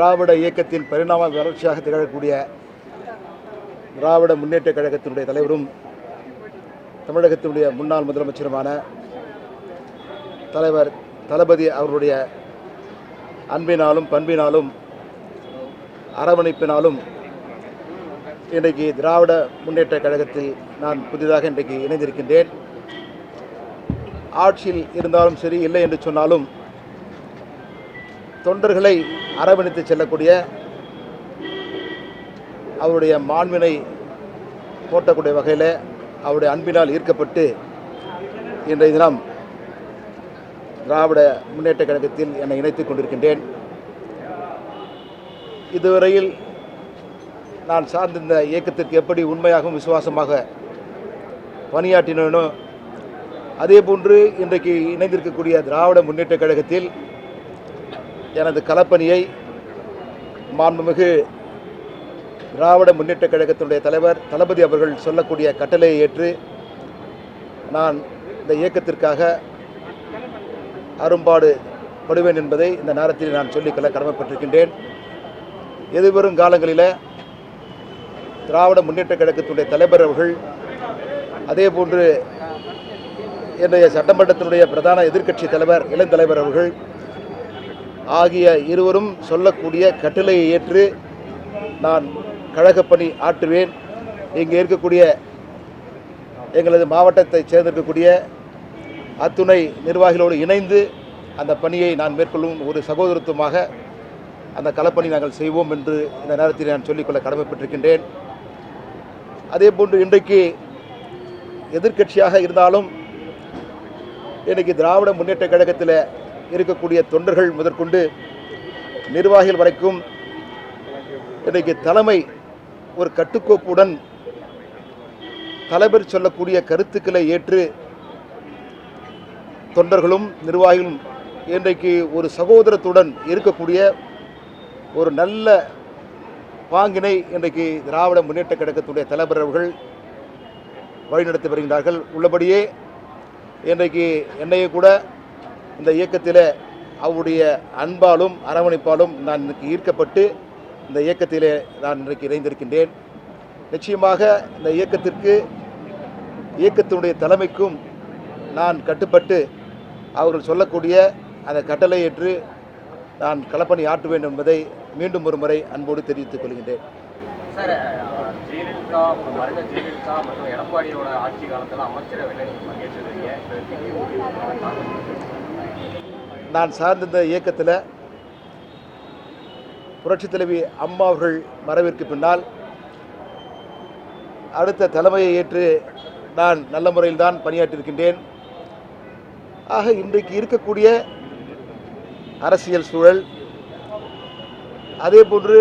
திராவிட இயக்கத்தின் பரிணாம வளர்ச்சியாக திகழக்கூடிய திராவிட முன்னேற்ற கழகத்தினுடைய தலைவரும் தமிழகத்தினுடைய முன்னாள் முதலமைச்சருமான தலைவர் தளபதி அவர்களுடைய அன்பினாலும் பண்பினாலும் அரவணைப்பினாலும் இன்றைக்கு திராவிட முன்னேற்ற கழகத்தில் நான் புதிதாக இன்றைக்கு இணைந்திருக்கின்றேன். ஆட்சியில் இருந்தாலும் சரி, இல்லை என்று சொன்னாலும் தொண்டர்களை அரவணைத்து செல்லக்கூடிய அவருடைய மாண்பினை போட்டக்கூடிய வகையில் அவருடைய அன்பினால் ஈர்க்கப்பட்டு இன்றைய தினம் திராவிட முன்னேற்ற கழகத்தில் என்னை இணைத்துக் கொண்டிருக்கின்றேன். இதுவரையில் நான் சார்ந்த இயக்கத்திற்கு எப்படி உண்மையாகவும் விசுவாசமாக பணியாற்றினோ அதேபோன்று இன்றைக்கு இணைந்திருக்கக்கூடிய திராவிட முன்னேற்ற கழகத்தில் எனது களப்பணியை மாண்புமிகு திராவிட முன்னேற்ற கழகத்தினுடைய தலைவர் தளபதி அவர்கள் சொல்லக்கூடிய கட்டளையை ஏற்று நான் இந்த இயக்கத்திற்காக அரும்பாடு படுவேன் என்பதை இந்த நேரத்தில் நான் சொல்லிக்கொள்ள கடமைப்பட்டிருக்கின்றேன். எதிர்வரும் காலங்களில் திராவிட முன்னேற்ற கழகத்தினுடைய தலைவர் அவர்கள் அதேபோன்று இன்றைய சட்டமன்றத்தினுடைய பிரதான எதிர்க்கட்சி தலைவர் இளந்தலைவர் அவர்கள் ஆகிய இருவரும் சொல்லக்கூடிய கட்டளையை ஏற்று நான் கழகப்பணி ஆற்றுவேன். இங்கே இருக்கக்கூடிய எங்களது மாவட்டத்தைச் சேர்ந்திருக்கக்கூடிய அத்துணை நிர்வாகிகளோடு இணைந்து அந்த பணியை நான் மேற்கொள்ளும் ஒரு சகோதரத்துவமாக அந்த களப்பணி நாங்கள் செய்வோம் என்று இந்த நேரத்தில் நான் சொல்லிக்கொள்ள கடமைப்பட்டிருக்கின்றேன். அதேபோன்று இன்றைக்கு எதிர்க்கட்சியாக இருந்தாலும் இன்றைக்கு திராவிட முன்னேற்ற கழகத்தில் இருக்கக்கூடிய தொண்டர்கள் முதற்கொண்டு நிர்வாகிகள் வரைக்கும் இன்றைக்கு தலைமை ஒரு கட்டுக்கோப்புடன் தலைவர் சொல்லக்கூடிய கருத்துக்களை ஏற்று தொண்டர்களும் நிர்வாகிகளும் இன்றைக்கு ஒரு சகோதரத்துடன் இருக்கக்கூடிய ஒரு நல்ல பாங்கினை இன்றைக்கு திராவிட முன்னேற்ற கழகத்துடைய தலைவர் அவர்கள் வழிநடத்தி வருகின்றார்கள். உள்ளபடியே இன்றைக்கு என்னையே கூட இந்த இயக்கத்தில் அவருடைய அன்பாலும் அரவணைப்பாலும் நான் இன்றைக்கு ஈர்க்கப்பட்டு இந்த இயக்கத்திலே நான் இன்றைக்கு இணைந்திருக்கின்றேன். நிச்சயமாக இந்த இயக்கத்தினுடைய தலைமைக்கும் நான் கட்டுப்பட்டு அவர்கள் சொல்லக்கூடிய அந்த கட்டளை ஏற்று நான் களப்பணி ஆற்றுவேன் என்பதை மீண்டும் ஒரு முறை அன்போடு தெரிவித்துக் கொள்கின்றேன். சார், ஜெயலலிதா மற்றும் எடப்பாடியோட ஆட்சி காலத்தில் அமைச்சரவையில் பங்கேற்றிருக்கீங்க. நான் சார்ந்த இயக்கத்தில் புரட்சித் தலைவி அம்மா அவர்கள் மறைவிற்கு பின்னால் அடுத்த தலைமையை ஏற்று நான் நல்ல முறையில் தான் பணியாற்றியிருக்கின்றேன். ஆக இன்றைக்கு இருக்கக்கூடிய அரசியல் சூழல் அதேபோன்று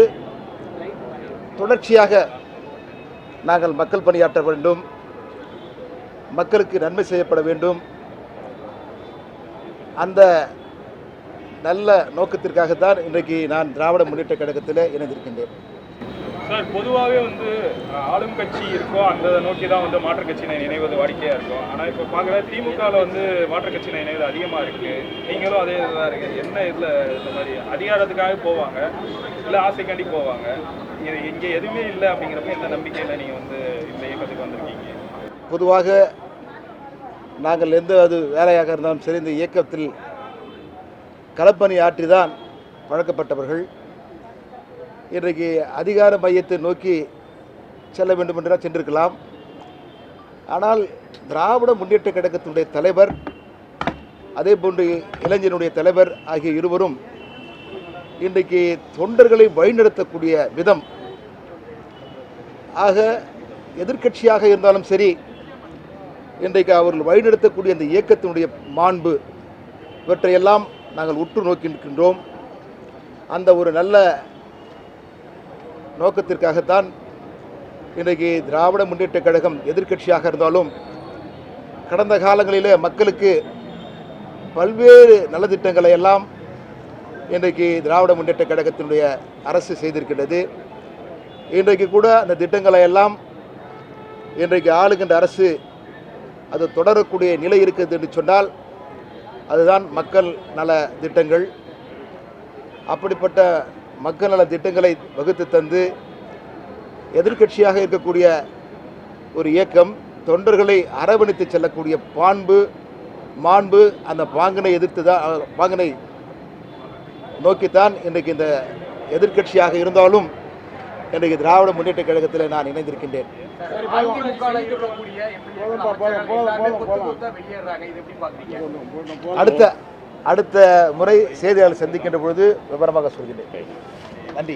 தொடர்ச்சியாக நாங்கள் மக்கள் பணியாற்ற வேண்டும், மக்களுக்கு நன்மை செய்யப்பட வேண்டும். அந்த நல்ல நோக்கத்திற்காகத்தான் இன்றைக்கு நான் திராவிட முன்னேற்ற கழகத்தில் இணைந்திருக்கின்றேன். சார், பொதுவாகவே ஆளும் கட்சி இருக்கோ அந்த நோக்கி தான் மாற்றுக் கட்சியினை இணைவது வாடிக்கையாக இருக்கும். ஆனால் இப்போ பார்க்குற திமுகவில் மாற்றுக் கட்சியினை இணைவது அதிகமாக இருக்குது. நீங்களும் அதே இதுதான் இருக்குது. என்ன இதில் இந்த மாதிரி அதிகாரத்துக்காக போவாங்க, இல்லை ஆசைக்காண்டி போவாங்க. இது இங்கே எதுவுமே இல்லை அப்படிங்கிறப்ப எந்த நம்பிக்கையில் நீங்கள் இந்த இயக்கத்துக்கு வந்திருக்கீங்க? பொதுவாக நாங்கள் எந்த வேலையாக இருந்தாலும் சரி இந்த இயக்கத்தில் களப்பணி ஆற்றி தான் பழக்கப்பட்டவர்கள். இன்றைக்கு அதிகார மையத்தை நோக்கி செல்ல வேண்டும் என்றால் சென்றிருக்கலாம். ஆனால் திராவிட முன்னேற்ற கழகத்தினுடைய தலைவர் அதேபோன்று இளைஞனுடைய தலைவர் ஆகிய இருவரும் இன்றைக்கு தொண்டர்களை வழிநடத்தக்கூடிய விதம், ஆக எதிர்க்கட்சியாக இருந்தாலும் சரி இன்றைக்கு அவர்கள் வழிநடத்தக்கூடிய இந்த இயக்கத்தினுடைய மாண்பு இவற்றையெல்லாம் நாங்கள் உற்று நோக்கி நிற்கின்றோம். அந்த ஒரு நல்ல நோக்கத்திற்காகத்தான் இன்றைக்கு திராவிட முன்னேற்ற கழகம் எதிர்க்கட்சியாக இருந்தாலும் கடந்த காலங்களிலே மக்களுக்கு பல்வேறு நலத்திட்டங்களை எல்லாம் இன்றைக்கு திராவிட முன்னேற்ற கழகத்தினுடைய அரசு செய்திருக்கின்றது. இன்றைக்கு கூட அந்த திட்டங்களை எல்லாம் இன்றைக்கு ஆளுகின்ற அரசு அது தொடரக்கூடிய நிலை இருக்குது என்று சொன்னால் அதுதான் மக்கள் நல திட்டங்கள். அப்படிப்பட்ட மக்கள் நல திட்டங்களை வகுத்து தந்து எதிர்க்கட்சியாக இருக்கக்கூடிய ஒரு இயக்கம் தொண்டர்களை அரவணைத்து செல்லக்கூடிய மாண்பு அந்த பாங்கனை பாங்கனை நோக்கித்தான் இன்றைக்கு இந்த எதிர்க்கட்சியாக இருந்தாலும் இன்றைக்கு திராவிட முன்னேற்ற கழகத்தில் நான் இணைந்திருக்கின்றேன். அதிமுகவில் இருக்கக்கூடிய எல்லாமே கொத்து வெளியேறாங்க. இது எப்படி பாக்குறீங்க? அடுத்த முறை செய்தியாளர் சந்திக்கின்ற பொழுது விவரமாக சொல்கிறேன். நன்றி.